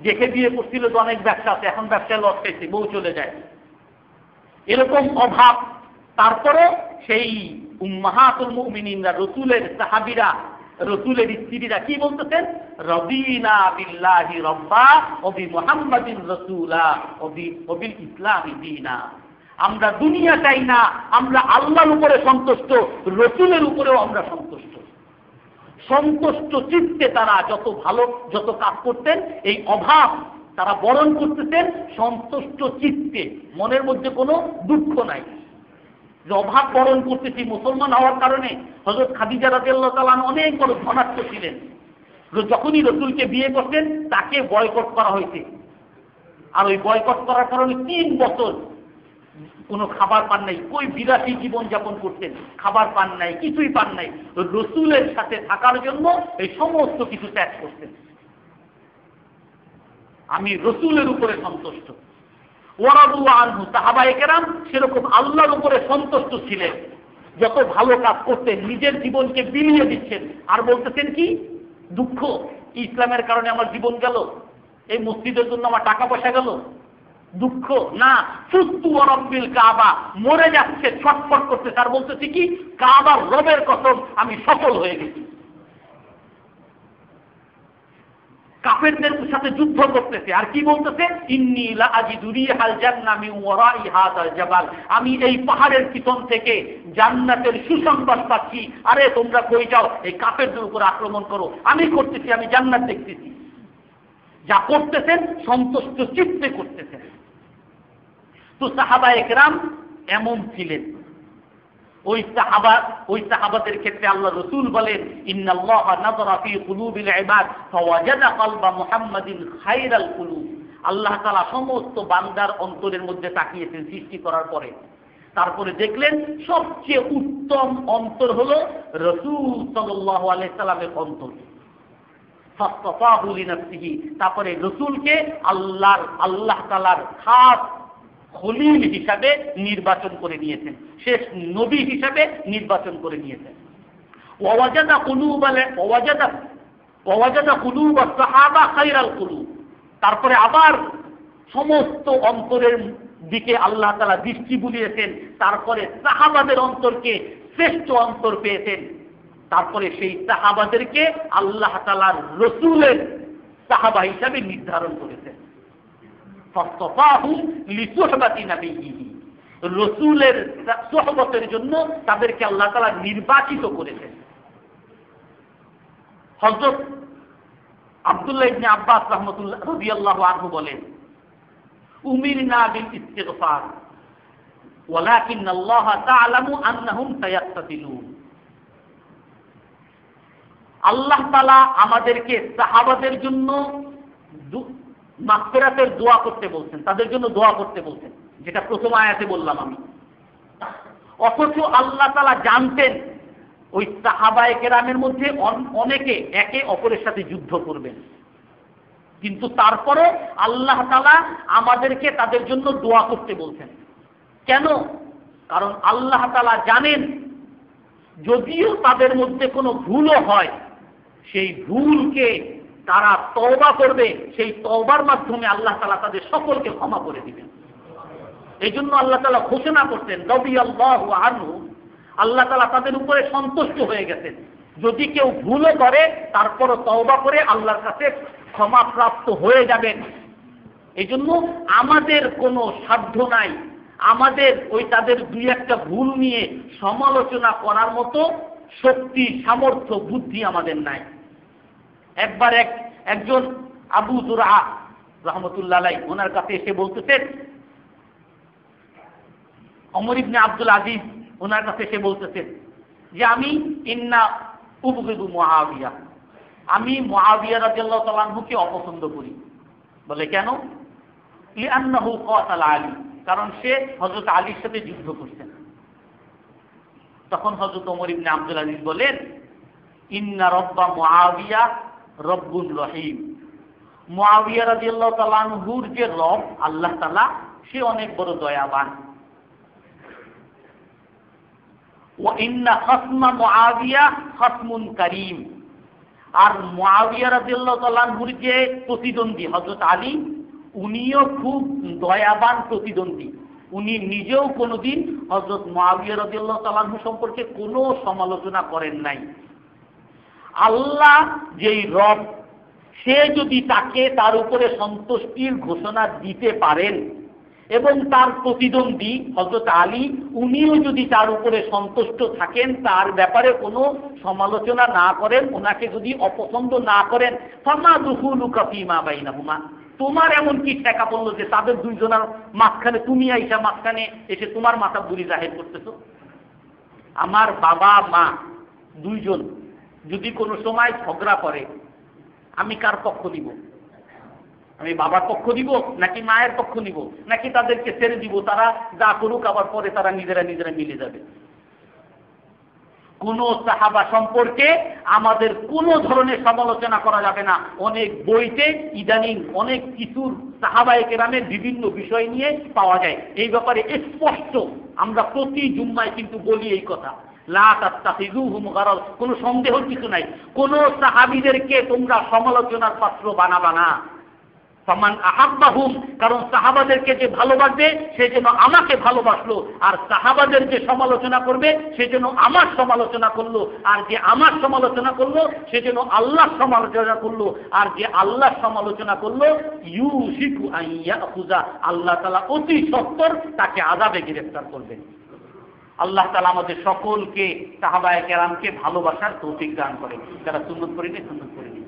দেখে বিয়ে করছিল তো অনেক ব্যবসা আছে, এখন ব্যবসায় লস খাইছে, বউ চলে যায়, এরকম অভাব। তারপরে সেই উম্মাহাতুল মুমিনিনরা, রাসূলের সাহাবীরা রসুলের স্ত্রীরা কি বলতেছেন? রদিনা বিল্লাহি রব্বা ওয়া বি মুহাম্মাদিন রাসূলা ওয়া বিল ইসলামি দীনা। আমরা দুনিয়া চাই না, আমরা আল্লাহর উপরে সন্তুষ্ট, রসুলের উপরেও আমরা সন্তুষ্ট। সন্তুষ্ট চিত্তে তারা যত কাজ করতেন, এই অভাব তারা বরণ করতেছেন সন্তুষ্ট চিত্তে, মনের মধ্যে কোনো দুঃখ নাই। যে অভাব বরণ করতেছি মুসলমান হওয়ার কারণে। হযরত খাদিজা রাদিয়াল্লাহু তাআলা অনেক বড় ধনাঢ্য ছিলেন। যখনই রসুলকে বিয়ে করতেন তাকে বয়কট করা হয়েছে, আর ওই বয়কট করার কারণে 3 বছর কোনো খাবার পান নাই, কই বিলাসী জীবন যাপন করতেন, খাবার পান নাই, কিছুই পান নাই। রসুলের সাথে থাকার জন্য এই সমস্ত কিছু ত্যাগ করতেন। আমি রসুলের উপরে সন্তুষ্ট। ওয়ারাদু আনহু, সাহাবায়ে কেরাম সেরকম আল্লাহর উপরে সন্তুষ্ট ছিলেন। যত ভালো কাজ করতেন নিজের জীবনকে বিলিয়ে দিচ্ছেন, আর বলতেছেন কি দুঃখ, ইসলামের কারণে আমার জীবন গেল, এই মসজিদের জন্য আমার টাকা পয়সা গেল, দুঃখ না। ফুতু ওয়া রাব্বিল কাবা, মরে যাচ্ছে, ছটফট করতে, তার বলতেছে কি কাবার রবের কসম আমি সফল হয়ে গেছি। কাফেরদের সাথে যুদ্ধ করতেছে, আর কি বলতেছে? ইন্নী লা আজিদু রিহাল জান্নাহ মিন ওয়ারাই হাযাল জাবাল, আমি এই পাহাড়ের পিছন থেকে জান্নাতের সুসংবাদ পাচ্ছি। আরে তোমরা কই যাও, এই কাফেরদের উপর আক্রমণ করো, আমি করতেছি, আমি জান্নাত দেখতেছি। যা করতেছেন সন্তুষ্ট চিত্তে করতেছেন। তো সাহাবায়ে কেরাম এমন ছিলেন। ওই সাহাবাদের ক্ষেত্রে আল্লাহ রসুল বলেন, ইন্নাল্লাহা নাযারা ফী কুলুবিল ইবাদ ফাওয়াজাদা কলবা মুহাম্মাদিন খায়রাল কুলুব। আল্লাহ তাআলা সমস্ত বান্দার অন্তরের মধ্যে তাকিয়েছেন সৃষ্টি করার পরে, তারপরে দেখলেন সবচেয়ে উত্তম অন্তর হলো রাসূল সাল্লাল্লাহু আলাইহি সাল্লামের অন্তর। ফাসতাফাহু লিনাফসিহি, তারপরে রসুলকে আল্লাহ তাআলার খাস খলিল হিসাবে নির্বাচন করে নিয়েছেন, শেষ নবী হিসাবে নির্বাচন করে নিয়েছেন। ওয়াজাদা কুলুব সাহাবা খায়রাল কুলুব, তারপরে আবার সমস্ত অন্তরের দিকে আল্লাহ তাআলা দৃষ্টি বুলিয়েছেন, তারপরে সাহাবাদের অন্তরকে শ্রেষ্ঠ অন্তর পেয়েছেন। তারপরে সেই সাহাবাদেরকে আল্লাহ তাআলার রসুলের সাহাবা হিসাবে নির্ধারণ করেছেন। রসুলের সোহবতের জন্য তাদেরকে আল্লাহ তাআলা নির্বাচিত করেছেন। হযরত আব্দুল্লাহ ইবনে আব্বাস রাদিয়াল্লাহু আনহু বলেন, উমিরনা বিল ইস্তিগফার ওয়ালাকিন্নাল্লাহ তা'লামু আন্নাহুম সায়াক্তাতিলুন। আল্লাহ তাআলা আমাদেরকে সাহাবাদের জন্য মাগফিরাতের দোয়া করতে বলছেন, তাদের জন্য দোয়া করতে বলছেন, যেটা প্রথম আয়াতে বললাম আমি। অথচ আল্লাহ তাআলা জানতেন ওই সাহাবায়ে কেরামের মধ্যে অনেকে একে অপরের সাথে যুদ্ধ করবেন, কিন্তু তারপরে আল্লাহ তাআলা আমাদেরকে তাদের জন্য দোয়া করতে বলছেন। কেন? কারণ আল্লাহ তাআলা জানেন যদিও তাদের মধ্যে কোনো ভুলও হয়, সেই ভুলকে তারা তওবা করবে, সেই তওবার মাধ্যমে আল্লাহ তাআলা তাদের সকলকে ক্ষমা করে দিবেন। এই জন্য আল্লাহ তাআলা ঘোষণা করতেন রাদিয়াল্লাহু আনহু, আল্লাহ তাআলা তাদের উপরে সন্তুষ্ট হয়ে গেছেন। যদি কেউ ভুলও করে তারপরও তওবা করে আল্লাহর কাছে ক্ষমা প্রাপ্ত হয়ে যাবেন। এই জন্য আমাদের কোনো সাধ্য নাই, আমাদের ওই তাদের দুই একটা ভুল নিয়ে সমালোচনা করার মতো শক্তি, সামর্থ্য, বুদ্ধি আমাদের নাই। একবার একজন আবু যুরআ রাহমাতুল্লাহ আলাইহি ওনার কাছে এসে বলতেছেন, ওমর ইবনে আব্দুল আজিজ ওনার কাছে এসে বলতেছেন যে আমি ইন্না উবগিদু মুআবিয়া, আমি মুআবিয়া রাদিয়াল্লাহু তাআলা আনহুকে অপছন্দ করি। বলে কেন? লিআন্নাহু কাতালা আলী, কারণ সে হযরত আলীর সাথে যুদ্ধ করতেন। তখন হযরত ওমর ইবনে আব্দুল আজিজ বলেন, ইন্না রব্বা মুআবিয়া রব্বুল রহিম। মুআবিয়া রাদিয়াল্লাহু তাআলা আনহুর যে রব আল্লাহ তাআলা, সে অনেক বড় দয়াবান। ওয়া ইন্না খাসমা মুআবিয়া খাসমুন কারীম, আর মুআবিয়া রাদিয়াল্লাহু তাআলা আনহুর যে প্রতিদ্বন্দ্বী হযরত আলী, উনিও খুব দয়াবান প্রতিদ্বন্দ্বী। উনি নিজেও কোনোদিন হযরত মুআবিয়া রাদিয়াল্লাহু তাআলা আনহু সম্পর্কে কোনো সমালোচনা করেন নাই। আল্লাহ যেই রব, সে যদি তাকে তার উপরে সন্তুষ্টির ঘোষণা দিতে পারেন এবং তার প্রতিদ্বন্দ্বী হযরত আলী উনিও যদি তার উপরে সন্তুষ্ট থাকেন, তার ব্যাপারে কোনো সমালোচনা না করেন, ওনাকে যদি অপছন্দ না করেন, ফামা দুখুলুকা ফীমা বাইনাহুমা, তোমার এমন কি ঠেকা পড়লো যে তাদের দুইজনের মাঝখানে তুমি আইসা মাঝখানে এসে তোমার মাথা বুড়ি জাহির করতেছো? আমার বাবা মা দুইজন যদি কোনো সময় ঝগড়া করে, আমি কার পক্ষ দিব? আমি বাবার পক্ষ দিব নাকি মায়ের পক্ষ নিব, নাকি তাদেরকে ছেড়ে দিব, তারা যা করুক আবার পরে তারা নিজেরা নিজেরা মিলে যাবে? কোন সাহাবা সম্পর্কে আমাদের কোনো ধরনের সমালোচনা করা যাবে না। অনেক বইতে ইদানিং অনেক কিছুর সাহাবায়ে কেরামের বিভিন্ন বিষয় নিয়ে পাওয়া যায়। এই ব্যাপারে স্পষ্ট আমরা প্রতি জুম্মায় কিন্তু বলি এই কথা, লা তাত্তাখিযুহুম গারাজ, কোনো সন্দেহের কিছু নাই। কোন সাহাবীদেরকে তোমরা সমালোচনার পাত্র বানাবা না। ফামান আহাব্বাহুম, কারণ সাহাবাদেরকে যে ভালোবাসবে সে যেন আমাকে ভালোবাসলো, আর সাহাবাদের যে সমালোচনা করবে সে যেন আমার সমালোচনা করলো, আর যে আমার সমালোচনা করলো সে যেন আল্লাহর সমালোচনা করলো, আর যে আল্লাহর সমালোচনা করলো ইউশিকু আন ইয়াখুযা, আল্লাহ তাআলা অতি সত্বর তাকে আযাবে গ্রেফতার করবেন। আল্লাহ তাআলা আমাদের সকলকে সাহাবায়ে কেরামকে ভালোবাসার তৌফিক দান করেন। যারা সুন্নত করেনি সুন্নত করে নিন।